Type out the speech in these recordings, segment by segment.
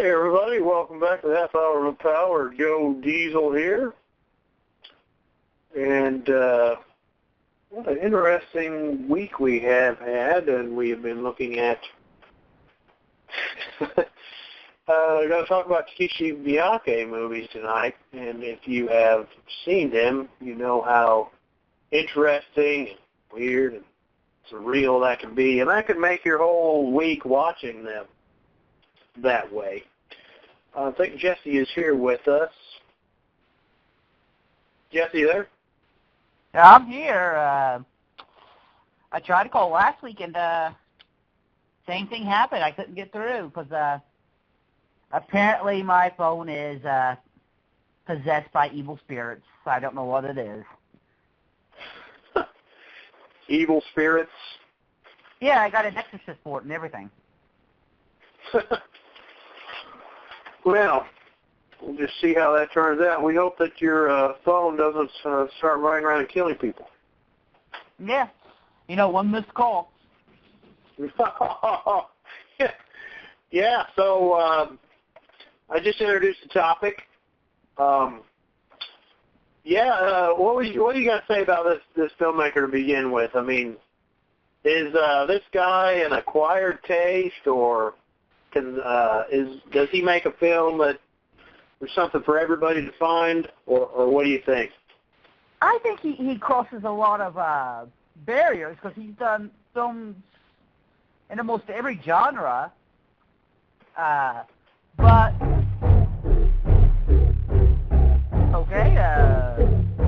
Hey everybody, welcome back to the Half Hour of Power. Joe Diesel here. And what an interesting week we have had, and we have been looking at we're going to talk about Takashi Miike movies tonight, and if you have seen them, you know how interesting and weird and surreal that can be, and that can make your whole week watching them that way. I think Jesse is here with us. Jesse, there? Yeah, I'm here. I tried to call last week, and same thing happened. I couldn't get through because apparently my phone is possessed by evil spirits. I don't know what it is. Evil spirits? Yeah, I got an exorcist for it and everything. Well, we'll just see how that turns out. We hope that your phone doesn't start running around and killing people. Yeah. You know, one missed call. Yeah, so I just introduced the topic. What do you got to say about this filmmaker to begin with? I mean, is this guy an acquired taste, or does he make a film that there's something for everybody to find, or what do you think? I think he crosses a lot of barriers because he's done films in almost every genre. But okay,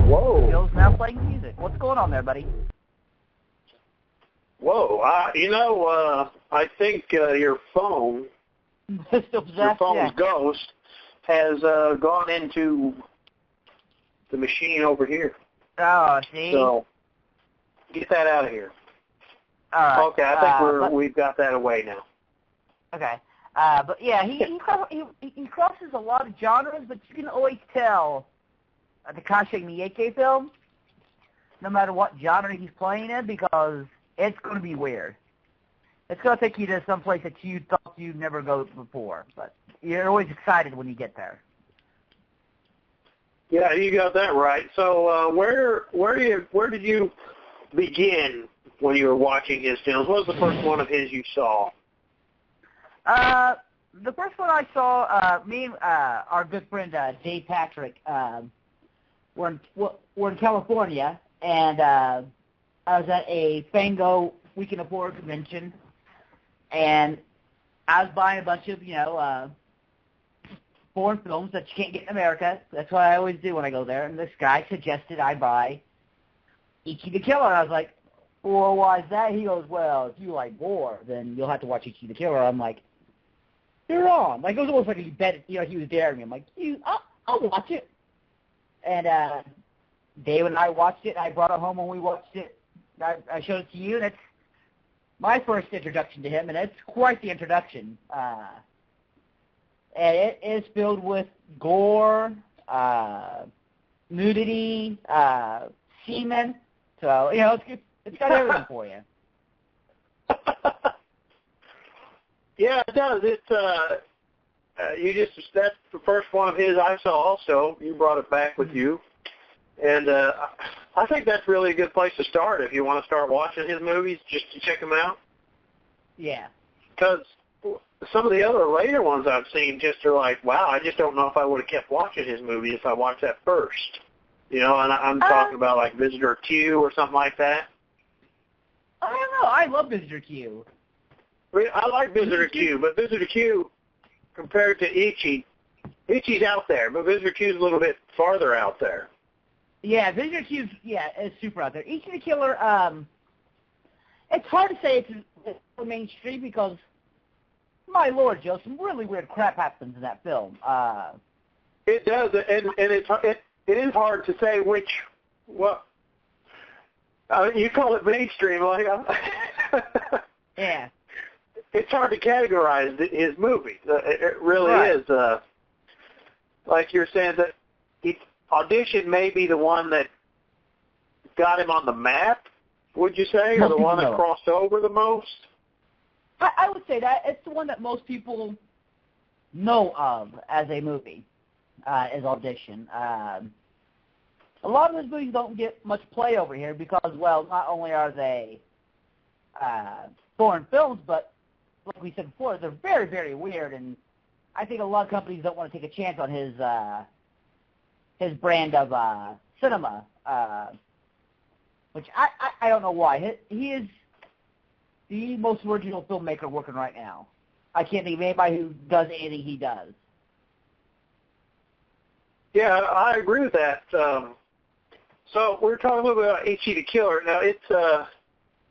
whoa! Joe's now playing music. What's going on there, buddy? Whoa! I think your phone. Your phone's ghost has gone into the machine over here. Oh, see? So, get that out of here. All right. Okay, I think we've got that away now. Okay. But yeah, he crosses a lot of genres, but you can always tell a Takashi Miike film, no matter what genre he's playing in, because it's going to be weird. It's going to take you to some place that you thought you'd never go before, but you're always excited when you get there. Yeah, you got that right. So where did you begin when you were watching his films? What was the first one of his you saw? The first one I saw, me and our good friend Dave Patrick were in California, and I was at a Fango Weekend of Horror convention. And I was buying a bunch of, foreign films that you can't get in America. That's what I always do when I go there. And this guy suggested I buy Ichi the Killer. And I was like, well, why is that? He goes, well, if you like gore, then you'll have to watch Ichi the Killer. I'm like, you're wrong. Like, it was almost like he bet, he was daring me. I'm like, I'll watch it. And Dave and I watched it. I brought it home when we watched it. I showed it to you, and it's my first introduction to him, and it's quite the introduction. And it is filled with gore, nudity, semen. So, it's got everything for you. Yeah, it does. That's the first one of his I saw also. You brought it back with you. And I think that's really a good place to start if you want to start watching his movies, just to check them out. Yeah. Because some of the other later ones I've seen just are like, wow, I just don't know if I would have kept watching his movie if I watched that first. And I'm talking about like Visitor Q or something like that. I don't know. I love Visitor Q. I like Visitor Q, but Visitor Q, compared to Ichi's out there, but Visitor Q's a little bit farther out there. Yeah, Visitor Q's, is super out there. Ichi the Killer, it's hard to say it's mainstream because, my lord, Joe, some really weird crap happens in that film. It does, and it is hard to say which, you call it mainstream, like, yeah. It's hard to categorize his movies. It really is. Like you're saying, that Audition may be the one that got him on the map, would you say, or the one that crossed over the most? I would say that. It's the one that most people know of as a movie is Audition. A lot of those movies don't get much play over here because, well, not only are they foreign films, but like we said before, they're very, very weird, and I think a lot of companies don't want to take a chance on his brand of cinema, which I don't know why. He is the most original filmmaker working right now. I can't think of anybody who does anything he does. Yeah, I agree with that. So we're talking a little bit about Ichi the Killer. Now, it's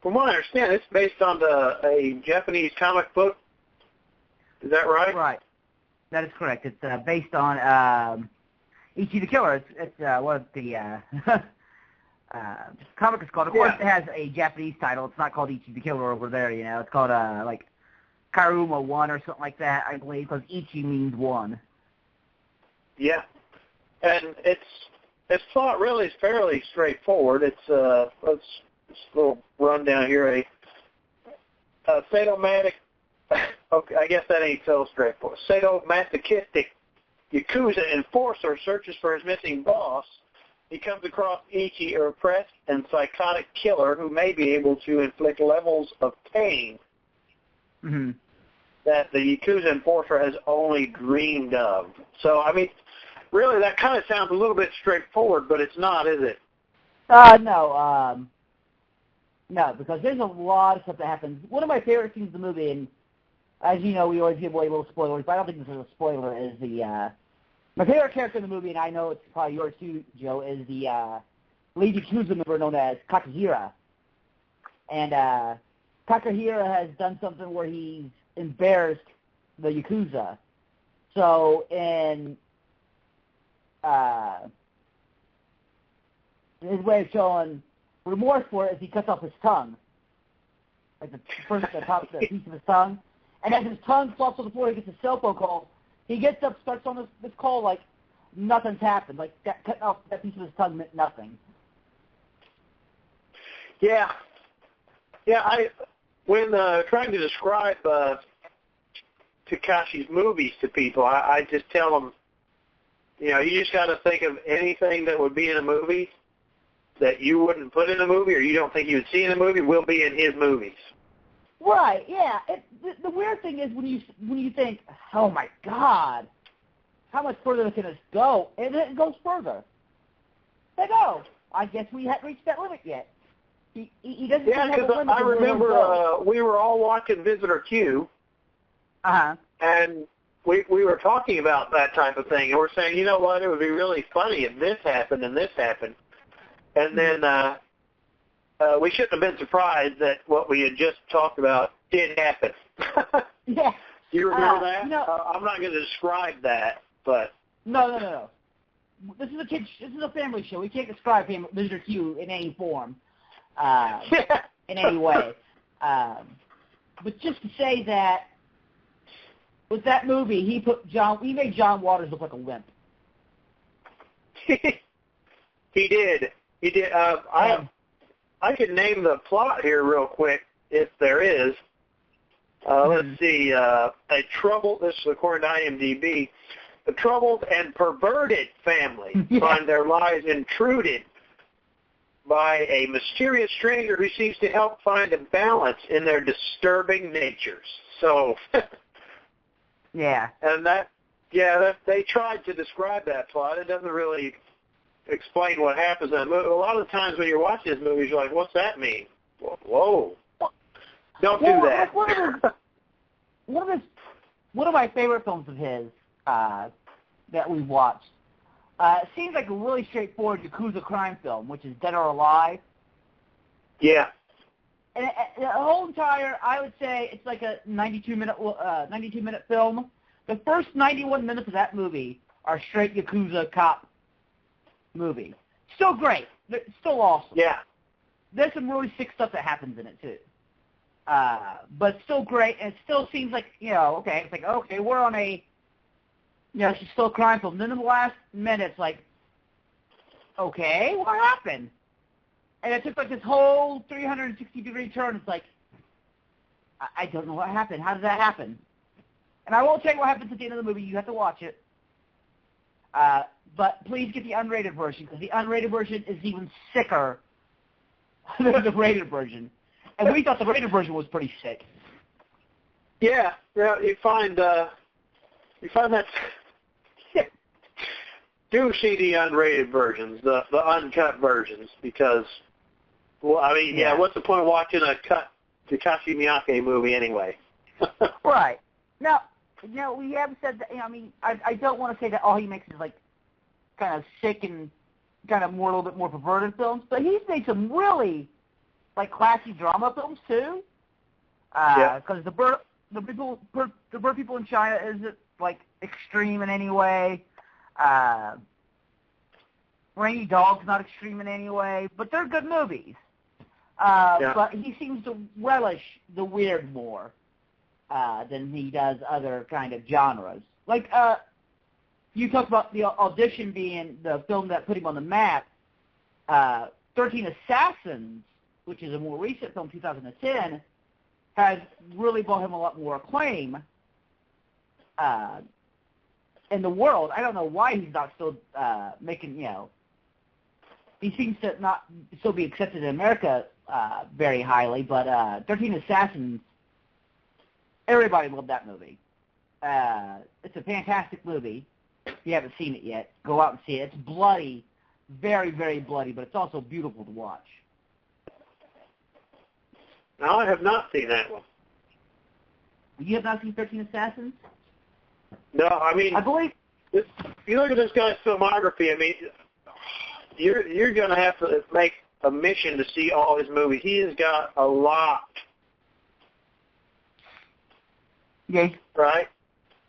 from what I understand, it's based on a Japanese comic book. Is that right? Right. That is correct. It's based on Ichi the Killer. It's what the comic is called. Of course, it has a Japanese title. It's not called Ichi the Killer over there. You know, it's called like Karuma 1 or something like that, I believe, because Ichi means one. Yeah, and it's plot really is fairly straightforward. Let's a little rundown here. A sadomasochistic, okay, I guess that ain't so straightforward. Sadomasochistic Yakuza enforcer searches for his missing boss. He comes across Ichi, a repressed and psychotic killer who may be able to inflict levels of pain that the Yakuza enforcer has only dreamed of. So, I mean, really, that kind of sounds a little bit straightforward, but it's not, is it? No, because there's a lot of stuff that happens. One of my favorite scenes in the movie, and as you know, we always give away little spoilers, but I don't think this is a spoiler, is my favorite character in the movie, and I know it's probably yours too, Joe, is the lead Yakuza member known as Kakahira. And Kakahira has done something where he's embarrassed the Yakuza. So in his way of showing remorse for it is he cuts off his tongue. Like the top piece of his tongue. And as his tongue falls to the floor, he gets a cell phone call. He gets up, starts on this call like nothing's happened. Like cutting off that piece of his tongue meant nothing. Yeah. When trying to describe Takashi's movies to people, I just tell them, you know, you just got to think of anything that would be in a movie that you wouldn't put in a movie or you don't think you would see in a movie will be in his movies. Right, yeah. The weird thing is when you think, oh my God, how much further can this go? And then it goes further. Like, oh, I guess we hadn't reached that limit yet. He doesn't have a limit. I remember we were all watching Visitor Q, and we were talking about that type of thing, and we're saying, you know what, it would be really funny if this happened and this happened. And then we shouldn't have been surprised that what we had just talked about did happen. Yeah. You remember that? I'm not going to describe that, but... No. This is a family show. We can't describe Visitor Q in any form, in any way. But just to say that with that movie, he made John Waters look like a wimp. He did. I could name the plot here real quick if there is. Let's see. This is according to IMDb. A troubled and perverted family find their lives intruded by a mysterious stranger who seems to help find a balance in their disturbing natures. So, yeah. And they tried to describe that plot. It doesn't really explain what happens in a movie. A lot of the times when you're watching these movies, you're like, what's that mean? Whoa. Don't do that. One of my favorite films of his that we've watched, it seems like a really straightforward Yakuza crime film, which is Dead or Alive. Yeah. And the whole entire, I would say, it's like a 92-minute film. The first 91 minutes of that movie are straight Yakuza cop movie. Still great. Still awesome. Yeah. There's some really sick stuff that happens in it, too. But still great, and it still seems like, it's like, okay, we're on a, it's still a crime film. Then in the last minute, it's like, okay, what happened? And it took like this whole 360-degree turn. It's like, I don't know what happened. How did that happen? And I won't tell you what happens at the end of the movie. You have to watch it. But please get the unrated version, because the unrated version is even sicker than the rated version. And we thought the rated version was pretty sick. Yeah, you find that do see the unrated versions, the uncut versions, because, well, I mean, what's the point of watching a cut Takashi Miike movie anyway? Right. Now, we have said that, I mean, I don't want to say that all he makes is, like, kind of sick and kind of a little bit more perverted films, but he's made some really, like, classy drama films, too. Because the bird people in China isn't, like, extreme in any way. Rainy Dog's not extreme in any way, but they're good movies. But he seems to relish the weird more than he does other kind of genres. Like, you talked about the Audition being the film that put him on the map. 13 Assassins, which is a more recent film, 2010, has really brought him a lot more acclaim in the world. I don't know why he's not still making, he seems to not still be accepted in America very highly, but 13 Assassins, everybody loved that movie. It's a fantastic movie. If you haven't seen it yet, go out and see it. It's bloody, very, very bloody, but it's also beautiful to watch. No, I have not seen that one. You have not seen 13 Assassins? No, I mean, I believe. If you look at this guy's filmography, I mean, you're going to have to make a mission to see all his movies. He has got a lot. Yes. Right?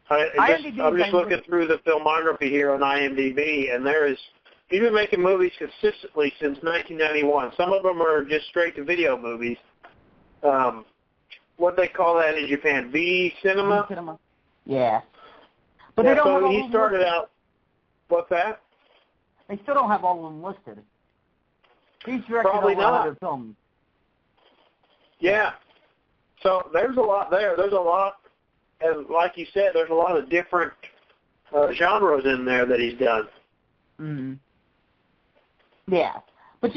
I'm just looking through the filmography here on IMDb, and he's been making movies consistently since 1991. Some of them are just straight-to-video movies. What they call that in Japan, V cinema? V cinema. Yeah. But they don't have all he started out, what's that? They still don't have all of them listed. He's directed Probably over 100 films. Yeah. So there's a lot there. There's a lot, and like you said, there's a lot of different genres in there that he's done. Mm-hmm. Yeah. But,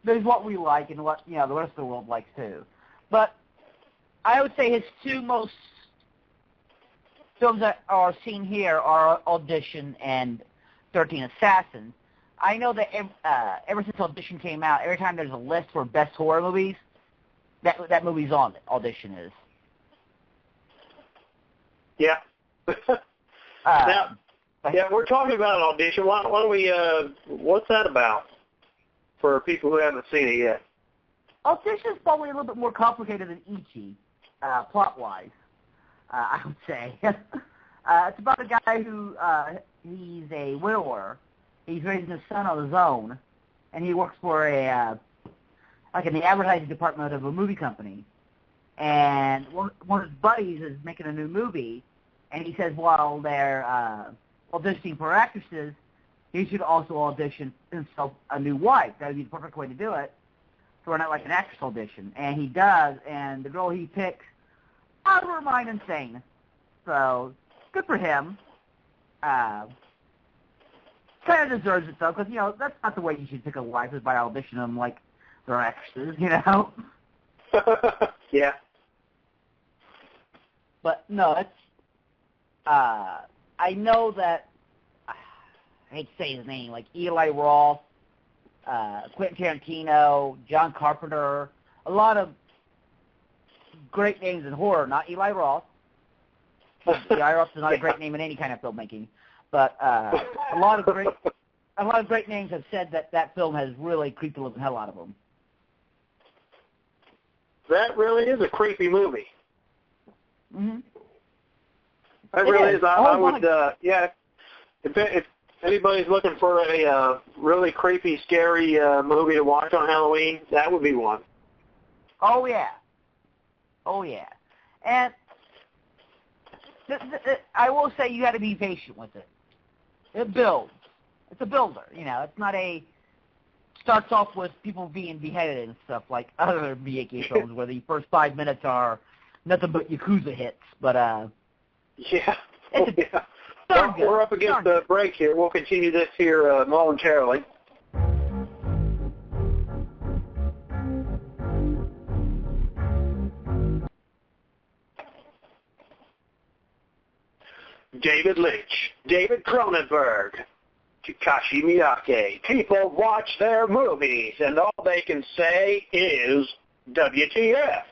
there's what we like and what, the rest of the world likes, too. But I would say his two most films that are seen here are Audition and 13 Assassins. I know that ever since Audition came out, every time there's a list for best horror movies, that movie's on it. Audition is. Yeah. Now, we're talking about Audition. Why don't we? What's that about? For people who haven't seen it yet. Audition is probably a little bit more complicated than Ichi, plot-wise. I would say. It's about a guy who he's a widower. He's raising his son on his own, and he works for in the advertising department of a movie company. And one of his buddies is making a new movie, and he says while they're auditioning for actresses, he should also audition himself a new wife. That would be the perfect way to do it, for not like an actress audition. And he does, and the girl he picks, out of her mind insane. So, good for him. Kind of deserves it, though, because, that's not the way you should pick a wife, is by auditioning them like they're actresses, Yeah. But, no, it's, I know that, I hate to say his name, like Eli Roth, Quentin Tarantino, John Carpenter, a lot of great names in horror, not Eli Roth. Eli Roth is not a great name in any kind of filmmaking, but a lot of great names have said that film has really creeped the living hell out of them. That really is a creepy movie. Mm-hmm. That really is. I would, if anybody's looking for a really creepy, scary movie to watch on Halloween, that would be one. Oh, yeah. And I will say you got to be patient with it. It builds. It's a builder, It's not starts off with people being beheaded and stuff like other Miike films where the first 5 minutes are nothing but Yakuza hits. But yeah. it's yeah. Well, we're up against the break here. We'll continue this here momentarily. David Lynch, David Cronenberg, Takashi Miike. People watch their movies, and all they can say is WTF.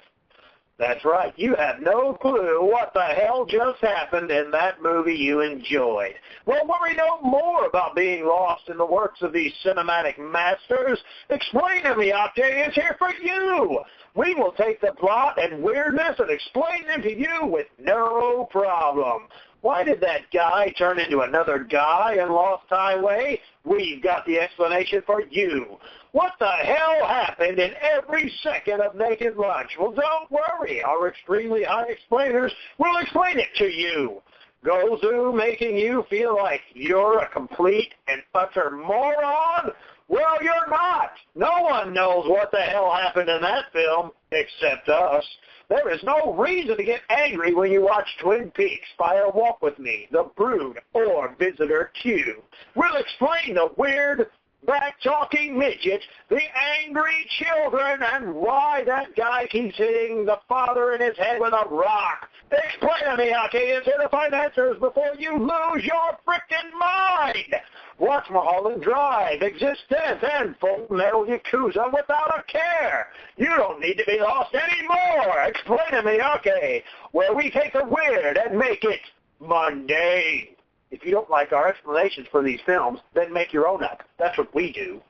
That's right. You have no clue what the hell just happened in that movie you enjoyed. Well, worry no more about being lost in the works of these cinematic masters. Explain to Miike is here for you. We will take the plot and weirdness and explain them to you with no problem. Why did that guy turn into another guy in Lost Highway? We've got the explanation for you. What the hell happened in every second of Naked Lunch? Well, don't worry. Our extremely high explainers will explain it to you. Gozu making you feel like you're a complete and utter moron? Well, you're not. No one knows what the hell happened in that film except us. There is no reason to get angry when you watch Twin Peaks, Fire Walk with Me, The Brood, or Visitor Q. We'll explain the weird, back-talking midgets, the angry children, and why that guy keeps hitting the father in his head with a rock. Explain to me, Miike, and to find answers before you lose your frickin' mind. Watch Mulholland Drive, Existence, and Full Metal Yakuza without a care. You don't need to be lost anymore. Explain to me, Miike, where we take the weird and make it mundane. If you don't like our explanations for these films, then make your own up. That's what we do.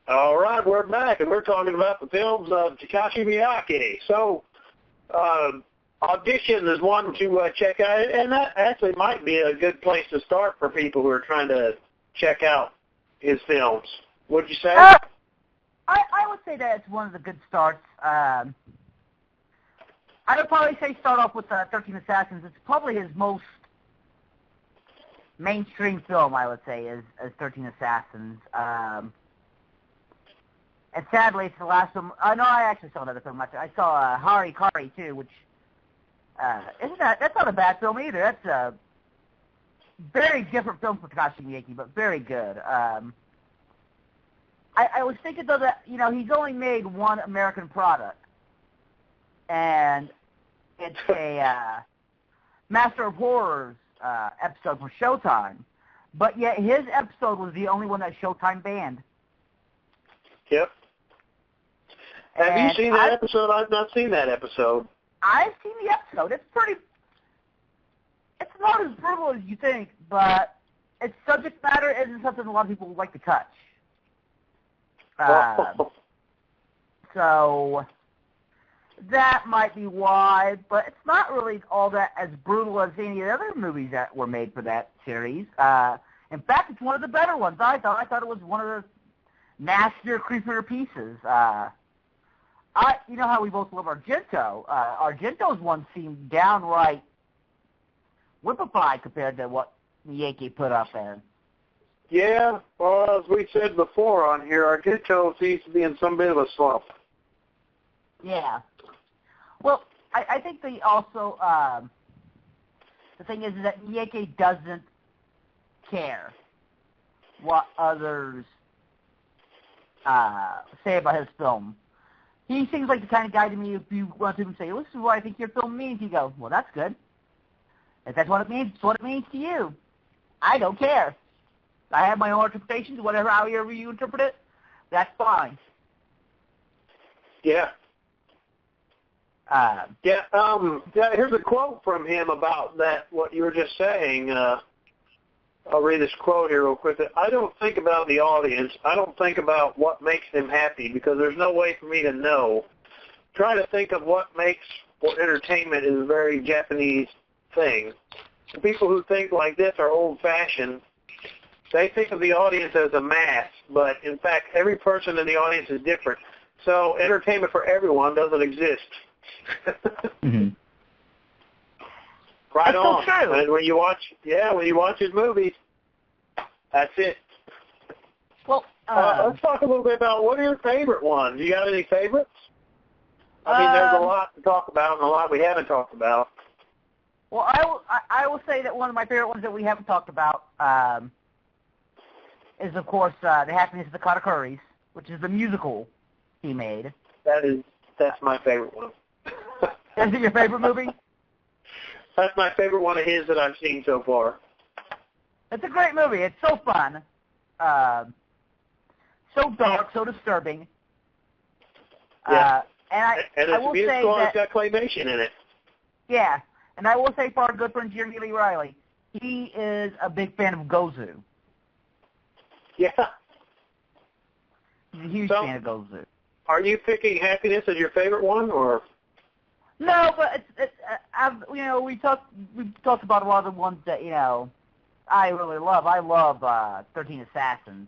All right, we're back, and we're talking about the films of Takashi Miike. So, Audition is one to check out, and that actually might be a good place to start for people who are trying to check out his films. What'd you say? I would say that it's one of the good starts. I would probably say start off with 13 Assassins. It's probably his most mainstream film, I would say, is 13 Assassins. And sadly, it's the last film. No, I actually saw another film. I saw Hari Kari, too, which that's not a bad film either. That's a very different film for Takashi Miike, but very good. I was thinking, though, that, he's only made one American product, and it's a Master of Horrors episode for Showtime, but yet his episode was the only one that Showtime banned. Yep. Have you seen that episode? I've not seen that episode. I've seen the episode. It's not as brutal as you think, but its subject matter isn't something a lot of people would like to touch. So that might be why, but it's not really all that as brutal as any of the other movies that were made for that series. In fact, it's one of the better ones. I thought it was one of the nastier, creepier pieces. You know how we both love Argento. Argento's one seemed downright whippified compared to what Miike put up there. Yeah, well, as we said before on here, Argento seems to be in some bit of a slump. Yeah. Well, I think they also, the thing is that Miike doesn't care what others say about his film. He seems like the kind of guy to me, if you want to say, this is what I think your film means, you go, well, that's good. If that's what it means, it's what it means to you. I don't care. I have my own interpretations, however you interpret it, that's fine. Yeah. Here's a quote from him about that, what you were just saying. I'll read this quote here real quick. I don't think about the audience. I don't think about what makes them happy because there's no way for me to know. Try to think of what makes for entertainment is a very Japanese thing. The people who think like this are old-fashioned. They think of the audience as a mass, but in fact, every person in the audience is different. So entertainment for everyone doesn't exist. Mm-hmm. Right That's on. So true. And when you watch his movies, That's it. Well, let's talk a little bit about what are your favorite ones. You got any favorites? I mean, there's a lot to talk about and a lot we haven't talked about. Well, I will say that one of my favorite ones that we haven't talked about is, of course, The Happiness of the Katakuris, which is the musical he made. That's my favorite one. Is it your favorite movie? That's my favorite one of his that I've seen so far. It's a great movie. It's so fun. So dark, so disturbing. Yeah. And I will say that it's got claymation in it. Yeah, and I will say for our good friend Jeremy Lee Riley, he is a big fan of Gozu. Yeah. He's a huge fan of Gozu. Are you picking Happiness as your favorite one, or? No, but we talked about a lot of the ones that I really love. I love 13 Assassins,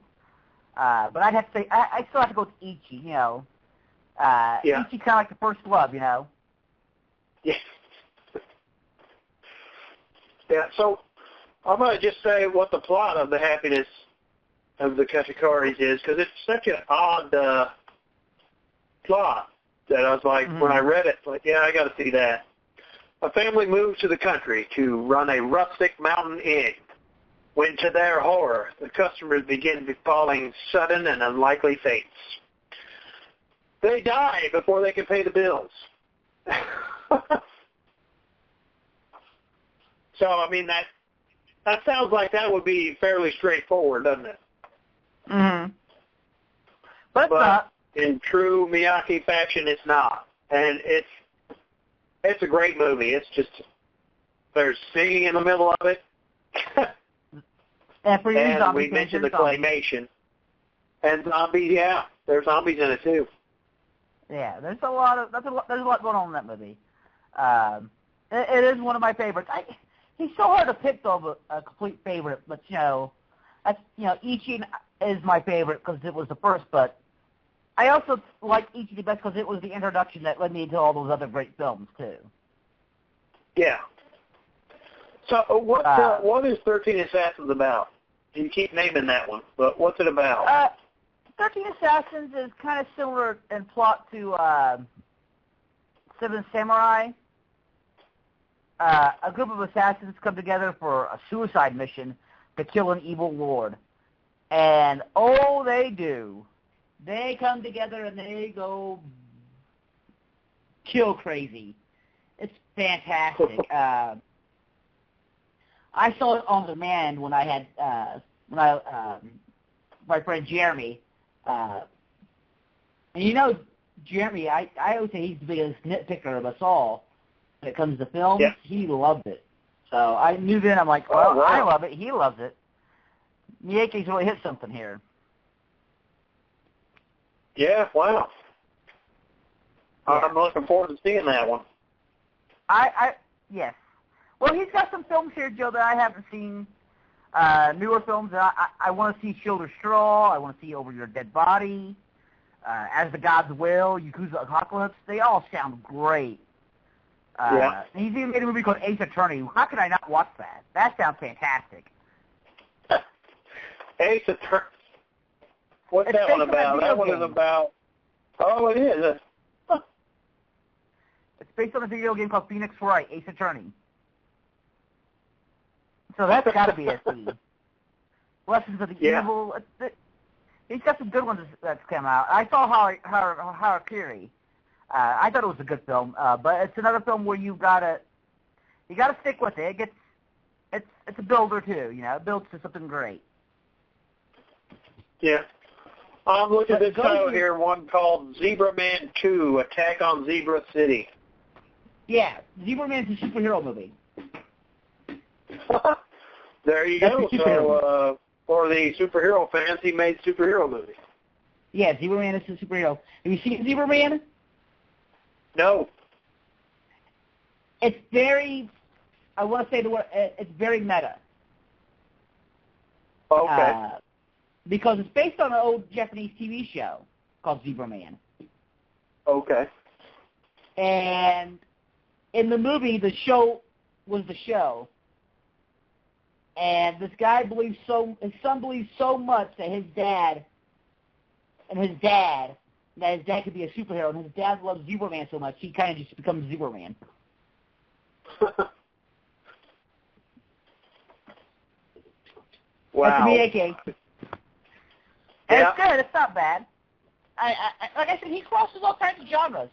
but I'd have to say I still have to go with Ichi. Ichi kind of like the first love, Yeah. Yeah. So I'm going to just say what the plot of The Happiness of the Katakuris is, because it's such an odd plot that I was like, when I read it, like, yeah, I got to see that. A family moves to the country to run a rustic mountain inn, when to their horror, the customers begin befalling sudden and unlikely fates. They die before they can pay the bills. So, I mean, that sounds like that would be fairly straightforward, doesn't it? Mm-hmm. But it's But not. in true Miyake fashion, it's not. And it's a great movie. It's just, there's singing in the middle of it. And we mentioned the claymation. And zombies, yeah. There's zombies in it, too. Yeah, there's a lot going on in that movie. It is one of my favorites. He's so hard to pick, though, a complete favorite. But, Ichi is my favorite because it was the first, but I also like Ichi the best because it was the introduction that led me into all those other great films, too. Yeah. So what is 13 Assassins about? You keep naming that one, but what's it about? 13 Assassins is kind of similar in plot to Seven Samurai. A group of assassins come together for a suicide mission to kill an evil lord. And, they do. They come together and they go kill crazy. It's fantastic. I saw it on demand when I had my friend Jeremy. And Jeremy, I always say he's the biggest nitpicker of us all when it comes to films. Yeah. He loved it. So I knew then, I'm like, well, wow. I love it. He loves it. Miyake's really hit something here. Yeah, wow. Yeah. I'm looking forward to seeing that one. Yes. Well, he's got some films here, Joe, that I haven't seen. Newer films that I want to see Shoulder Straw. I want to see Over Your Dead Body. As the Gods Will, Yakuza Apocalypse. They all sound great. He's even made a movie called Ace Attorney. How could I not watch that? That sounds fantastic. Ace Attorney. What's that one about? That one is about... Oh, it is. It's based on a video game called Phoenix Wright, Ace Attorney. So that's got to be a scene. Lessons of the Evil. He's got some good ones that's come out. I saw Harakiri. I thought it was a good film, but it's another film where you gotta stick with it. It's a builder too. It builds to something great. Yeah. I'm looking at this title here, one called Zebra Man 2, Attack on Zebra City. Yeah, Zebra Man is a superhero movie. There you go. So, for the superhero fans, he made superhero movies. Yeah, Zebra Man is a superhero. Have you seen Zebra Man? No. It's very, I want to say the word, it's very meta. Okay. Because it's based on an old Japanese TV show called Zebra Man. Okay. And in the movie, the show was the show. And this guy his son believes so much that his dad could be a superhero, and his dad loves Superman so much, he kind of just becomes Superman. Wow. That's Miike. And it's good. It's not bad. Like I said, he crosses all kinds of genres.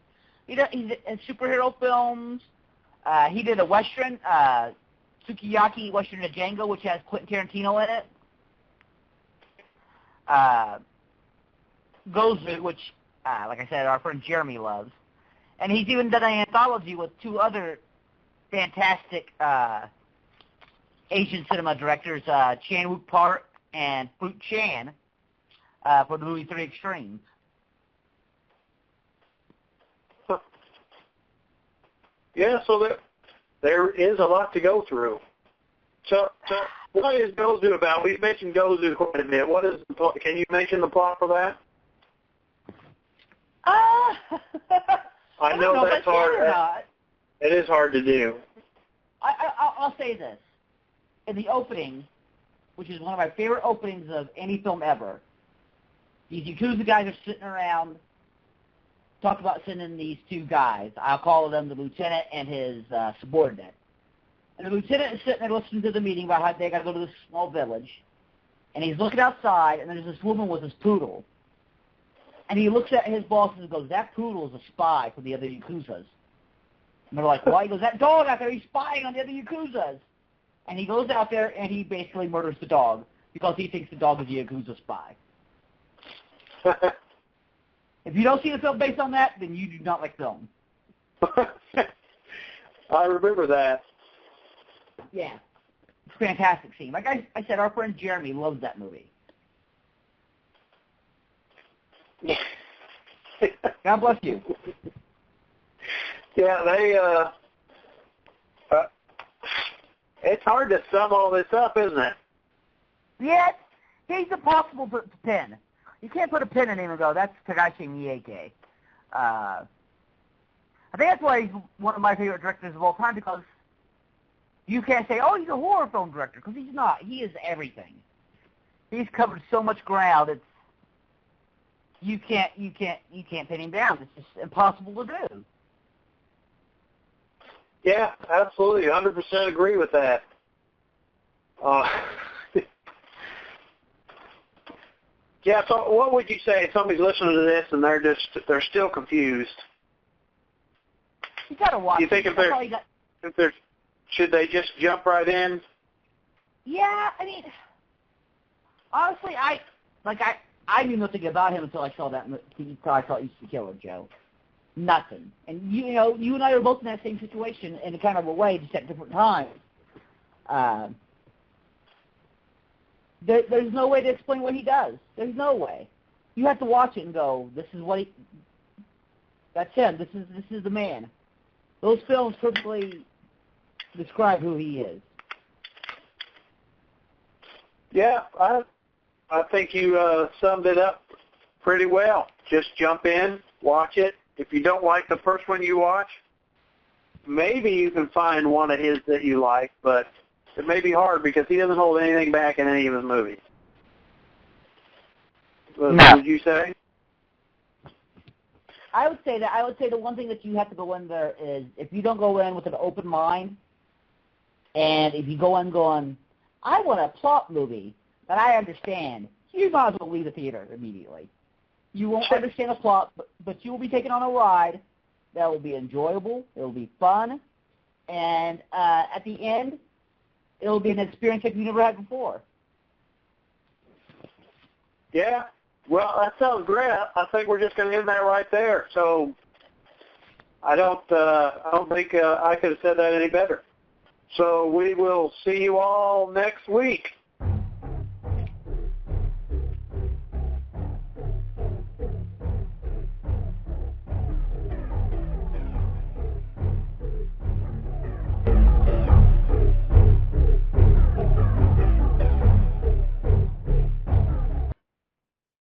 He's in superhero films. He did a Western, Sukiyaki Western of Django, which has Quentin Tarantino in it. Gozu, which, like I said, our friend Jeremy loves. And he's even done an anthology with two other fantastic Asian cinema directors, Chan Wook Park and Fruit Chan, for the movie Three Extremes. Yeah, so there is a lot to go through. So what is Gozu about? We've mentioned Gozu quite a bit. What is the plot? Can you mention the plot for that? I know that's hard. It is hard to do. I'll say this. In the opening, which is one of my favorite openings of any film ever, these Yakuza guys are sitting around, talk about sending these two guys. I'll call them the lieutenant and his subordinate. And the lieutenant is sitting there listening to the meeting about how they got to go to this small village. And he's looking outside, and there's this woman with his poodle. And he looks at his boss and goes, that poodle is a spy for the other Yakuzas. And they're like, why? He goes, that dog out there, he's spying on the other Yakuzas. And he goes out there and he basically murders the dog because he thinks the dog is a Yakuza spy. If you don't see the film based on that, then you do not like film. I remember that. Yeah. It's a fantastic scene. Like I said, our friend Jeremy loves that movie. God bless you. Yeah, it's hard to sum all this up, isn't it? Yeah, he's impossible to pin. You can't put a pin in him and go, that's Takashi Miike. I think that's why he's one of my favorite directors of all time, because you can't say, oh, he's a horror film director, because he's not. He is everything. He's covered so much ground. It's you can't pin him down. It's just impossible to do. Yeah, absolutely, 100% agree with that. Yeah, so what would you say if somebody's listening to this and they're still confused? You gotta watch. Do you think should they just jump right in? Yeah, I mean, honestly, I knew nothing about him until I saw East the Killer, Joe. Nothing. And you and I are both in that same situation in a kind of a way, just at different times. There's no way to explain what he does. There's no way. You have to watch it and go, this is what that's him. This is the man. Those films perfectly describe who he is. Yeah, I think you summed it up pretty well. Just jump in, watch it. If you don't like the first one you watch, maybe you can find one of his that you like, but it may be hard because he doesn't hold anything back in any of his movies. No. Would you say? I would say the one thing that you have to go in there is, if you don't go in with an open mind, and if you go in going, I want a plot movie that I understand, you might as well leave the theater immediately. You won't understand the plot, but you will be taken on a ride that will be enjoyable, it will be fun, and at the end, it will be an experience like you never had before. Yeah. Well, that sounds great. I think we're just going to end that right there. So I don't think I could have said that any better. So we will see you all next week.